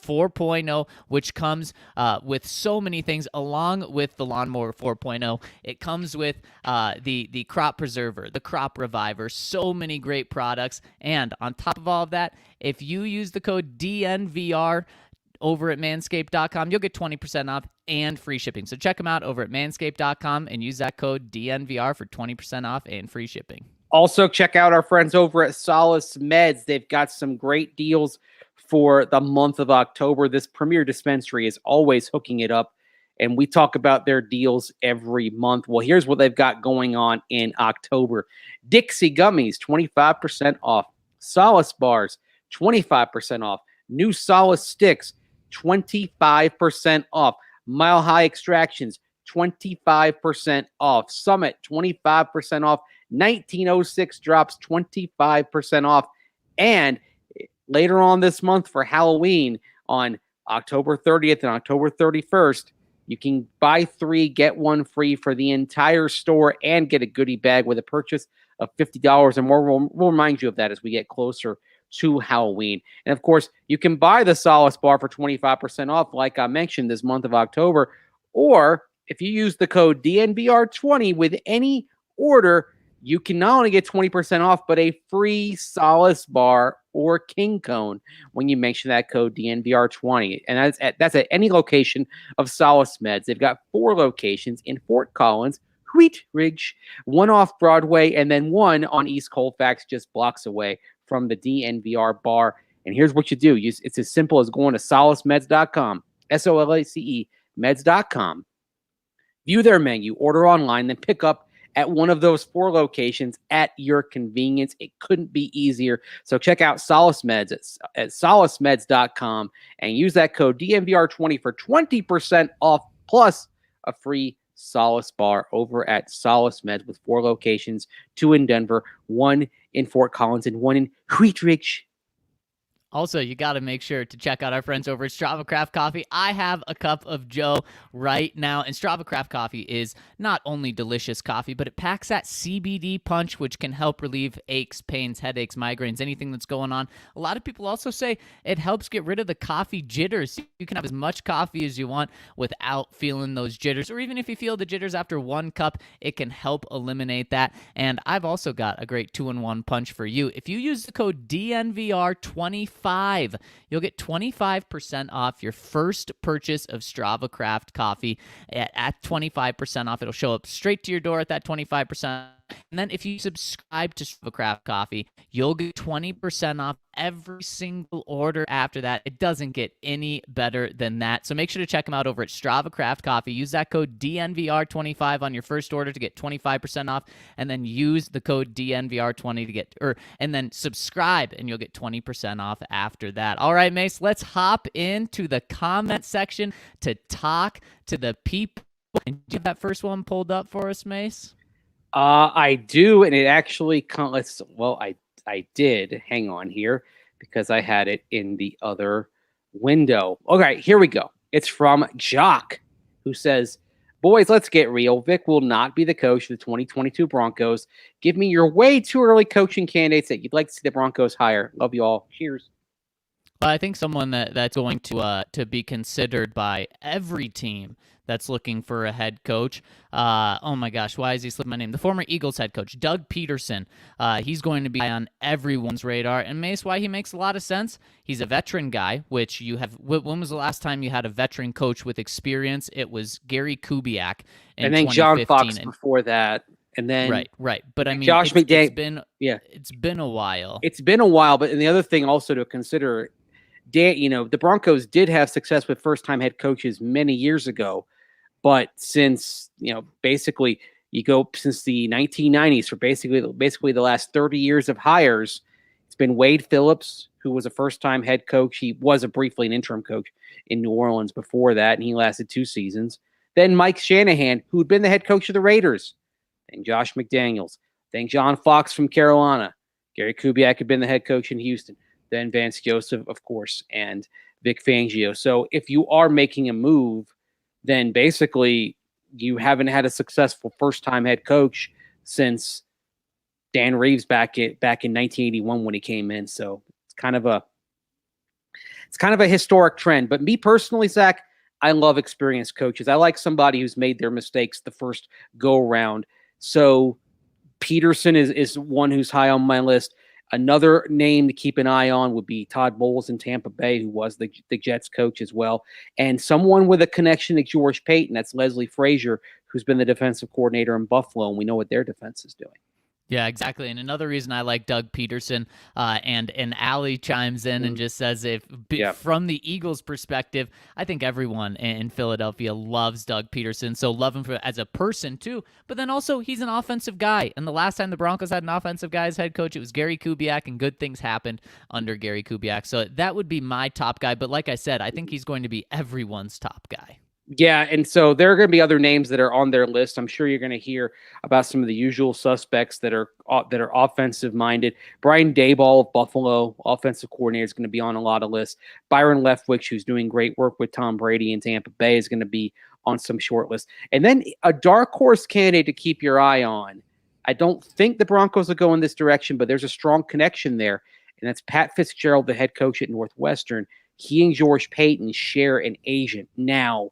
4.0, which comes with so many things along with the Lawnmower 4.0. It comes with the Crop Preserver, the Crop Reviver, so many great products. And on top of all of that, if you use the code DNVR over at manscaped.com, you'll get 20% off and free shipping. So check them out over at manscaped.com and use that code DNVR for 20% off and free shipping. Also, check out our friends over at Solace Meds. They've got some great deals for the month of October. This premier dispensary is always hooking it up, and we talk about their deals every month. Well, here's what they've got going on in October. Dixie Gummies, 25% off. Solace Bars, 25% off. New Solace Sticks, 25% off. Mile High Extractions, 25% off. Summit, 25% off. 1906 drops 25% off. And later on this month for Halloween, on October 30th and October 31st, you can buy 3, get 1 free for the entire store and get a goodie bag with a purchase of $50 or more. We'll remind you of that as we get closer to Halloween. And of course, you can buy the Solace Bar for 25% off, like I mentioned, this month of October. Or if you use the code DNVR20 with any order, you can not only get 20% off, but a free Solace Bar or King Cone when you mention that code DNVR20. And that's at any location of Solace Meds. They've got 4 locations in Fort Collins, Wheat Ridge, 1 off Broadway, and then 1 on East Colfax, just blocks away from the DNVR bar. And here's what you do. It's as simple as going to solacemeds.com, SOLACE meds.com, view their menu, order online, then pick up at one of those 4 locations at your convenience. It couldn't be easier. So check out Solace Meds at solacemeds.com and use that code DNVR20 for 20% off plus a free Solace Bar over at Solace Meds with 4 locations, 2 in Denver, 1 in Fort Collins, and 1 in Wheat Ridge. Also, you got to make sure to check out our friends over at Strava Craft Coffee. I have a cup of Joe right now, and Strava Craft Coffee is not only delicious coffee, but it packs that CBD punch, which can help relieve aches, pains, headaches, migraines, anything that's going on. A lot of people also say it helps get rid of the coffee jitters. You can have as much coffee as you want without feeling those jitters, or even if you feel the jitters after 1 cup, it can help eliminate that. And I've also got a great 2-in-1 punch for you. If you use the code DNVR25, you'll get 25% off your first purchase of Strava Craft Coffee at 25% off. It'll show up straight to your door at that 25%. And then if you subscribe to Strava Craft Coffee, you'll get 20% off every single order after that. It doesn't get any better than that. So make sure to check them out over at Strava Craft Coffee. Use that code DNVR25 on your first order to get 25% off, and then use the code DNVR20 to get, and then subscribe, and you'll get 20% off after that. All right, Mace, let's hop into the comment section to talk to the people. And do you have that first one pulled up for us, Mace? I do, and it actually I did. Hang on here, because I had it in the other window. Okay, here we go. It's from Jock, who says, "Boys, let's get real. Vic will not be the coach of the 2022 Broncos. Give me your way too early coaching candidates that you'd like to see the Broncos hire. Love you all. Cheers." Well, I think someone that's going to be considered by every team that's looking for a head coach. Oh my gosh, why is he slipping my name? The former Eagles head coach, Doug Peterson. He's going to be on everyone's radar. And Mace, why he makes a lot of sense? He's a veteran guy, which you have. When was the last time you had a veteran coach with experience? It was Gary Kubiak in and then 2015. John Fox before that. And then right. But I mean, Josh McDaniels. It's been a while. It's been a while, but and the other thing also to consider, the Broncos did have success with first-time head coaches many years ago, but since basically you go since the 1990s for basically the last 30 years of hires, it's been Wade Phillips, who was a first-time head coach. He was briefly an interim coach in New Orleans before that, and he lasted 2 seasons. Then Mike Shanahan, who had been the head coach of the Raiders. Then Josh McDaniels. Then John Fox from Carolina. Gary Kubiak had been the head coach in Houston. Then Vance Joseph, of course, and Vic Fangio. So if you are making a move, then basically you haven't had a successful first-time head coach since Dan Reeves back in 1981 when he came in. So it's kind of a historic trend. But me personally, Zach, I love experienced coaches. I like somebody who's made their mistakes the first go around. So Peterson is one who's high on my list. Another name to keep an eye on would be Todd Bowles in Tampa Bay, who was the Jets coach as well. And someone with a connection to George Payton, that's Leslie Frazier, who's been the defensive coordinator in Buffalo, and we know what their defense is doing. Yeah, exactly. And another reason I like Doug Peterson, and Allie chimes in and just says, from the Eagles' perspective, I think everyone in Philadelphia loves Doug Peterson. So love him as a person too. But then also he's an offensive guy. And the last time the Broncos had an offensive guy as head coach, it was Gary Kubiak, and good things happened under Gary Kubiak. So that would be my top guy. But like I said, I think he's going to be everyone's top guy. Yeah, and so there are going to be other names that are on their list. I'm sure you're going to hear about some of the usual suspects that are offensive minded. Brian Daboll of Buffalo, offensive coordinator, is going to be on a lot of lists. Byron Leftwich, who's doing great work with Tom Brady in Tampa Bay, is going to be on some short lists. And then a dark horse candidate to keep your eye on. I don't think the Broncos will go in this direction, but there's a strong connection there, and that's Pat Fitzgerald, the head coach at Northwestern. He and George Payton share an agent. Now,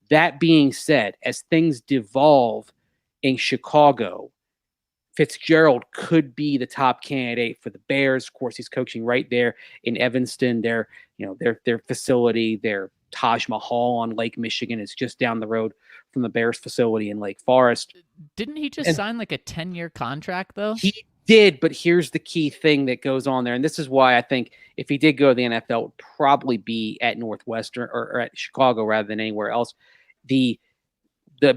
that being said, as things devolve in Chicago, Fitzgerald could be the top candidate for the Bears. Of course, he's coaching right there in Evanston. Their facility, their Taj Mahal on Lake Michigan is just down the road from the Bears facility in Lake Forest. Didn't he just sign like a 10-year contract though? He did, but here's the key thing that goes on there. And this is why I think if he did go to the NFL, it would probably be at Northwestern or at Chicago rather than anywhere else. The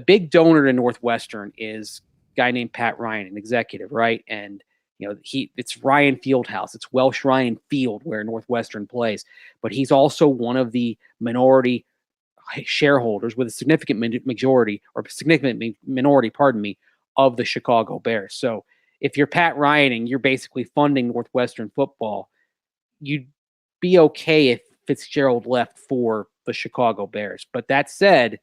big donor to Northwestern is a guy named Pat Ryan, an executive, right? And it's Ryan Fieldhouse. It's Welsh Ryan Field where Northwestern plays. But he's also one of the minority shareholders with a significant minority, of the Chicago Bears. So if you're Pat Ryan and you're basically funding Northwestern football, you'd be okay if Fitzgerald left for the Chicago Bears. But that said,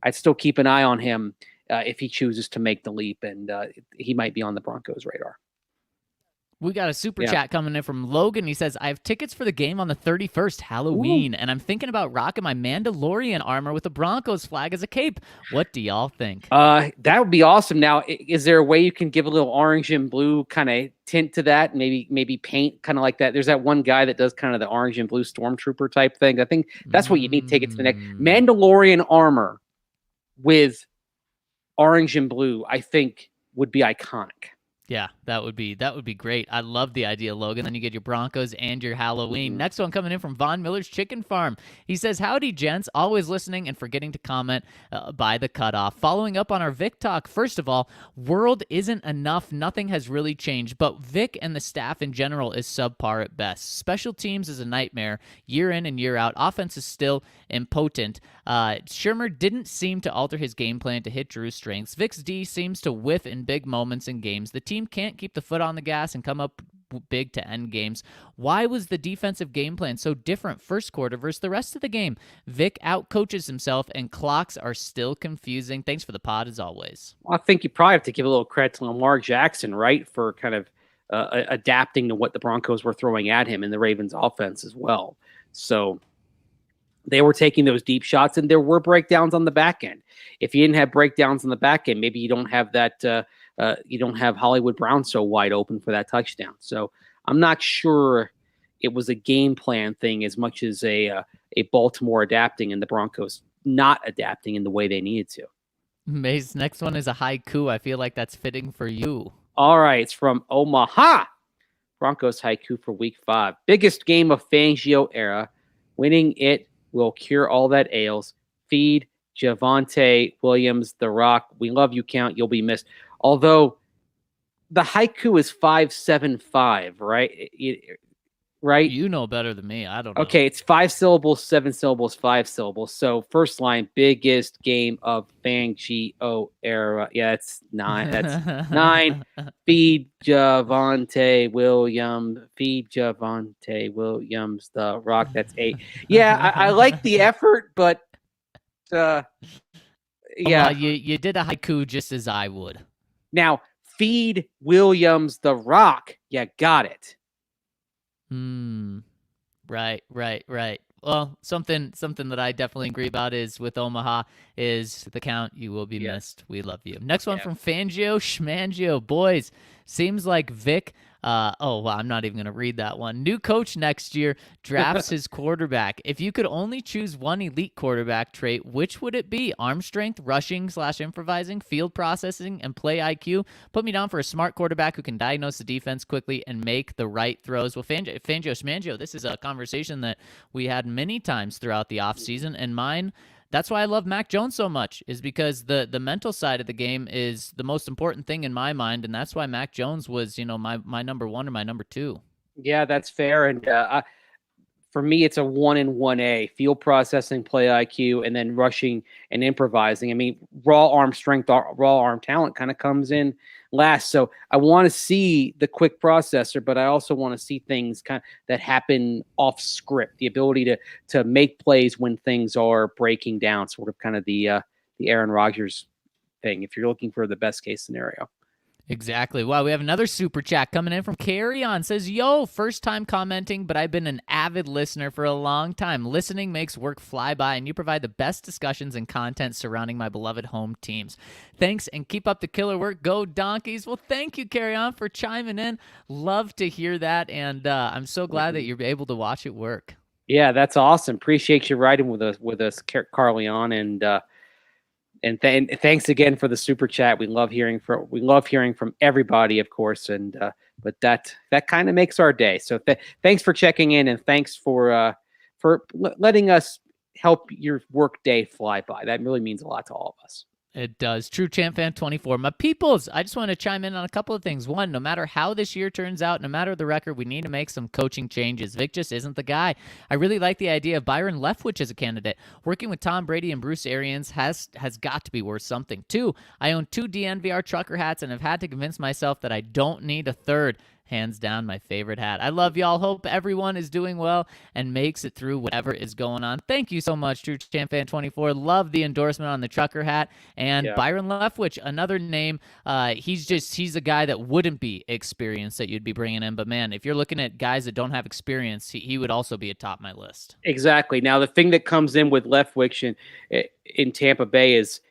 I'd still keep an eye on him if he chooses to make the leap, and he might be on the Broncos' radar. We got a super chat coming in from Logan. He says, I have tickets for the game on the 31st, Halloween, and I'm thinking about rocking my Mandalorian armor with a Broncos flag as a cape. What do y'all think? That would be awesome. Now, is there a way you can give a little orange and blue kind of tint to that? Maybe paint kind of like that. There's that one guy that does kind of the orange and blue stormtrooper type thing. I think that's what you need to take it to the next. Mandalorian armor with orange and blue, I think, would be iconic. Yeah, that would be great. I love the idea, Logan. Then you get your Broncos and your Halloween. Next one coming in from Von Miller's Chicken Farm. He says, howdy, gents. Always listening and forgetting to comment by the cutoff. Following up on our Vic talk, first of all, world isn't enough. Nothing has really changed, but Vic and the staff in general is subpar at best. Special teams is a nightmare year in and year out. Offense is still impotent. Shermer didn't seem to alter his game plan to hit Drew's strengths. Vic's D seems to whiff in big moments in games. The team can't keep the foot on the gas and come up big to end games. Why was the defensive game plan so different first quarter versus the rest of the game? Vic outcoaches himself, and clocks are still confusing. Thanks for the pod, as always. Well, I think you probably have to give a little credit to Lamar Jackson, right, for kind of adapting to what the Broncos were throwing at him in the Ravens offense as well. So they were taking those deep shots, and there were breakdowns on the back end. If you didn't have breakdowns on the back end, maybe you don't have that you don't have Hollywood Brown so wide open for that touchdown. So I'm not sure it was a game plan thing as much as a Baltimore adapting and the Broncos not adapting in the way they needed to. Mace, next one is a haiku. I feel like that's fitting for you. All right, it's from Omaha. Broncos haiku for week 5. Biggest game of Fangio era. Winning it will cure all that ails. Feed Javonte Williams, The Rock. We love you, Count. You'll be missed. Although the haiku is 575, right? right? You know better than me. I don't know. Okay, it's 5 syllables, 7 syllables, 5 syllables. So first line, biggest game of Fangio era. Yeah, it's 9. That's 9. Feed Javonte Williams. Feed Javonte Williams. The Rock. That's 8. Yeah, I like the effort, but yeah. Well, you did a haiku just as I would. Now, feed Williams the Rock. Yeah, got it. Right. Well, something that I definitely agree about is with Omaha is the count. You will be missed. We love you. Next one from Fangio Schmangio. Boys, seems like Vic. I'm not even going to read that one. New coach next year drafts his quarterback. If you could only choose one elite quarterback trait, which would it be? Arm strength, rushing / improvising, field processing, and play IQ? Put me down for a smart quarterback who can diagnose the defense quickly and make the right throws. Well, Fangio Schmangio, this is a conversation that we had many times throughout the offseason, and mine. That's why I love Mac Jones so much, is because the mental side of the game is the most important thing in my mind, and that's why Mac Jones was, my number 1 or my number 2. Yeah, that's fair. And for me, it's a 1 and 1A: field processing, play IQ, and then rushing and improvising. I mean, raw arm strength, raw arm talent kind of comes in last. So I want to see the quick processor, but I also want to see things kind of that happen off script, the ability to make plays when things are breaking down, sort of kind of the Aaron Rodgers thing, if you're looking for the best case scenario. Exactly. Wow, we have another super chat coming in from Carry On. Says, yo, first time commenting, but I've been an avid listener for a long time. Listening makes work fly by, and you provide the best discussions and content surrounding my beloved home teams. Thanks, and keep up the killer work. Go Donkeys. Well, thank you, Carry On, for chiming in. Love to hear that, and I'm so glad that you're able to watch it work. Yeah, that's awesome. Appreciate you riding with us, Carleon, and thanks again for the super chat. We love hearing from everybody, of course, and but that kind of makes our day. So thanks for checking in, and thanks for letting us help your work day fly by. That really means a lot to all of us. It does. True Champ Fan 24. My peoples, I just want to chime in on a couple of things. One, no matter how this year turns out, no matter the record, we need to make some coaching changes. Vic just isn't the guy. I really like the idea of Byron Leftwich as a candidate. Working with Tom Brady and Bruce Arians has got to be worth something. 2, I own 2 DNVR trucker hats and have had to convince myself that I don't need a third. Hands down, my favorite hat. I love y'all. Hope everyone is doing well and makes it through whatever is going on. Thank you so much, True Champ Fan 24. Love the endorsement on the trucker hat. And Byron Leftwich, another name. He's a guy that wouldn't be experienced that you'd be bringing in. But man, if you're looking at guys that don't have experience, he would also be atop my list. Exactly. Now, the thing that comes in with Leftwich in Tampa Bay is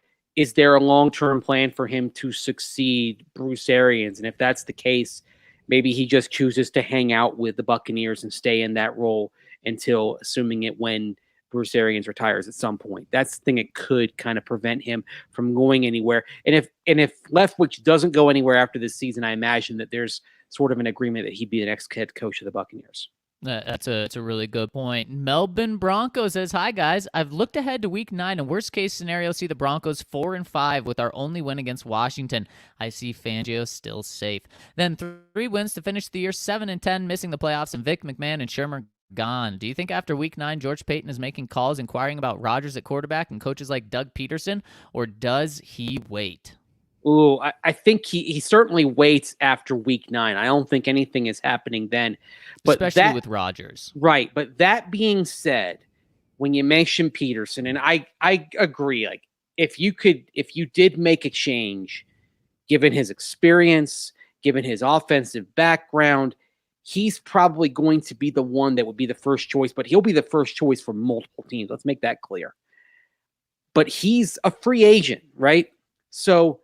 there a long-term plan for him to succeed Bruce Arians? And if that's the case, maybe he just chooses to hang out with the Buccaneers and stay in that role until, assuming it when Bruce Arians retires at some point. That's the thing that could kind of prevent him from going anywhere. And if Leftwich doesn't go anywhere after this season, I imagine that there's sort of an agreement that he'd be the next head coach of the Buccaneers. That's a really good point. Melbourne Broncos says, hi, guys. I've looked ahead to week 9, and worst case scenario, see the Broncos 4-5 with our only win against Washington. I see Fangio still safe. Then 3 wins to finish the year, 7-10, missing the playoffs, and Vic McMahon and Shermer gone. Do you think after week 9, George Payton is making calls inquiring about Rodgers at quarterback and coaches like Doug Peterson, or does he wait? Ooh, I think he certainly waits after week 9. I don't think anything is happening then. But especially with Rodgers. Right. But that being said, when you mention Peterson, and I agree, like if you did make a change, given his experience, given his offensive background, he's probably going to be the one that would be the first choice, but he'll be the first choice for multiple teams. Let's make that clear. But he's a free agent, right? So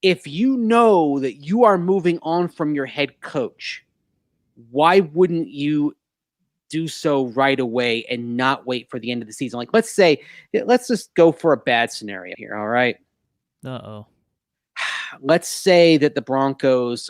if you know that you are moving on from your head coach, why wouldn't you do so right away and not wait for the end of the season? Like, let's just go for a bad scenario here, all right? Uh-oh. Let's say that the Broncos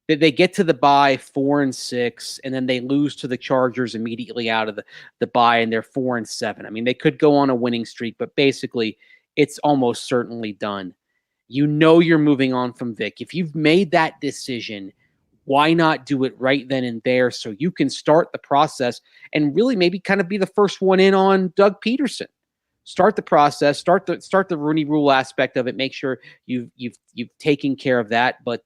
they get to the bye 4-6, and then they lose to the Chargers immediately out of the bye, and they're 4-7. I mean, they could go on a winning streak, but basically it's almost certainly done. You know you're moving on from Vic. If you've made that decision, Why not do it right then and there so you can start the process and really maybe kind of be the first one in on Doug Peterson? Start the process, start the Rooney Rule aspect of it. Make sure you've taken care of that, but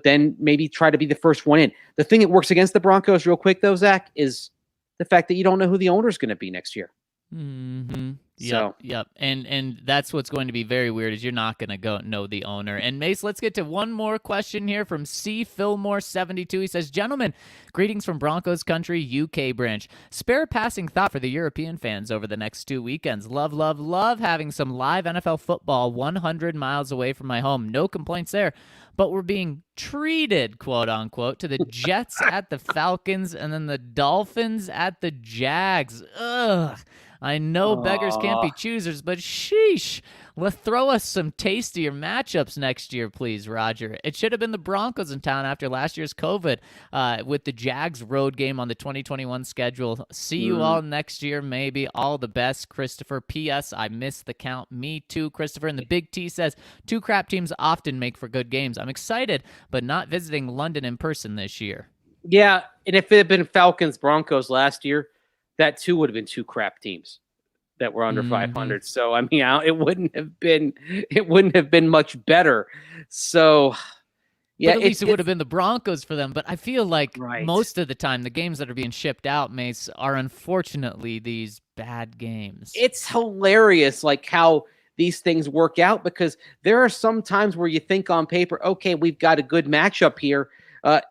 then maybe try to be the first one in. The thing that works against the Broncos, real quick though, Zach, is the fact that you don't know who the owner is going to be next year. Mm-hmm. Yep. And that's what's going to be very weird is you're not going to go know the owner. And Mace, let's get to one more question here from C. Fillmore 72. He says, gentlemen, greetings from Broncos country, UK branch. Spare passing thought for the European fans over the next 2 weekends. Love having some live NFL football 100 miles away from my home. No complaints there. But we're being treated, quote unquote, to the Jets at the Falcons and then the Dolphins at the Jags. Ugh. I know beggars can't be choosers, but sheesh. Let's throw us some tastier matchups next year, please, Roger. It should have been the Broncos in town after last year's COVID with the Jags road game on the 2021 schedule. See you all next year, maybe. All the best, Christopher. P.S. I missed the count. Me too, Christopher. And the Big T says, 2 crap teams often make for good games. I'm excited, but not visiting London in person this year. Yeah, and if it had been Falcons-Broncos last year, that too would have been 2 crap teams that were under 500. So I mean, it wouldn't have been much better. So yeah, but at least it would have been the Broncos for them. But I feel like most of the time, the games that are being shipped out, Mace, are unfortunately these bad games. It's hilarious, like how these things work out, because there are some times where you think on paper, okay, we've got a good matchup here.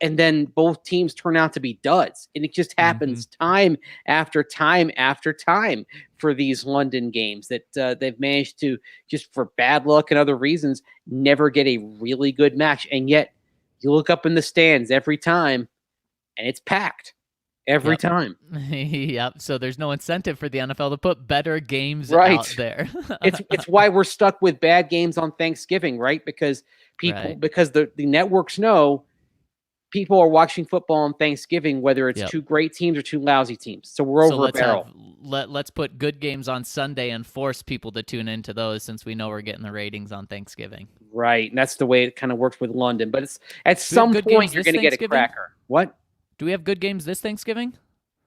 And then both teams turn out to be duds. And it just happens time after time after time for these London games that they've managed to, just for bad luck and other reasons, never get a really good match. And yet you look up in the stands every time and it's packed every time. Yep. So there's no incentive for the NFL to put better games out there. It's why we're stuck with bad games on Thanksgiving, right? Because because the networks know people are watching football on Thanksgiving, whether it's 2 great teams or 2 lousy teams. So we're over a barrel. Let's put good games on Sunday and force people to tune into those, since we know we're getting the ratings on Thanksgiving. Right. And that's the way it kind of works with London. But it's at some point you're going to get a cracker. What? Do we have good games this Thanksgiving?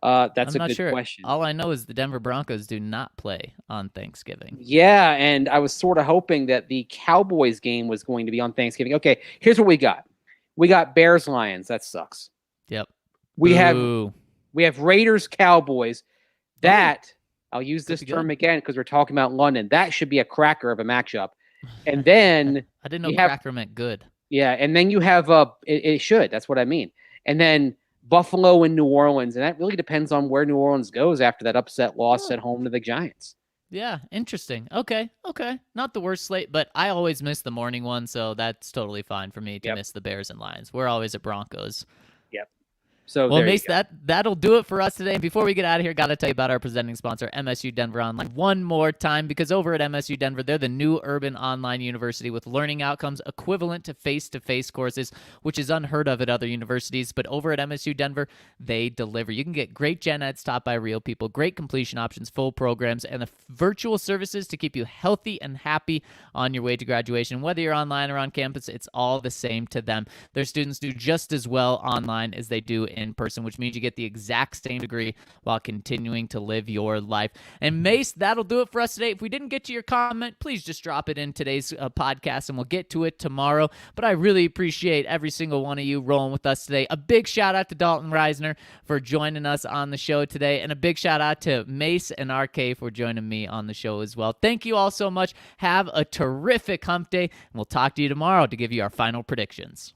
That's a good question. All I know is the Denver Broncos do not play on Thanksgiving. Yeah, and I was sort of hoping that the Cowboys game was going to be on Thanksgiving. Okay, here's what we got. We got Bears-Lions. That sucks. Yep. We have Raiders-Cowboys. That, I'll use this term again because we're talking about London. That should be a cracker of a matchup. And then I didn't know cracker meant good. Yeah, and then you have it should. That's what I mean. And then Buffalo and New Orleans, and that really depends on where New Orleans goes after that upset loss at home to the Giants. Yeah, interesting. Okay. Not the worst slate, but I always miss the morning one, so that's totally fine for me to miss the Bears and Lions. We're always at Broncos. Yep. So well, Mace, that'll do it for us today. And before we get out of here, got to tell you about our presenting sponsor, MSU Denver Online, one more time, because over at MSU Denver, they're the new urban online university with learning outcomes equivalent to face-to-face courses, which is unheard of at other universities. But over at MSU Denver, they deliver. You can get great gen eds taught by real people, great completion options, full programs, and the virtual services to keep you healthy and happy on your way to graduation. Whether you're online or on campus, it's all the same to them. Their students do just as well online as they do in person, which means you get the exact same degree while continuing to live your life. And Mace, that'll do it for us today. If we didn't get to your comment, please just drop it in today's podcast and we'll get to it tomorrow. But I really appreciate every single one of you rolling with us today. A big shout out to Dalton Risner for joining us on the show today, and a big shout out to Mace and RK for joining me on the show as well. Thank you all so much. Have a terrific hump day, and we'll talk to you tomorrow to give you our final predictions.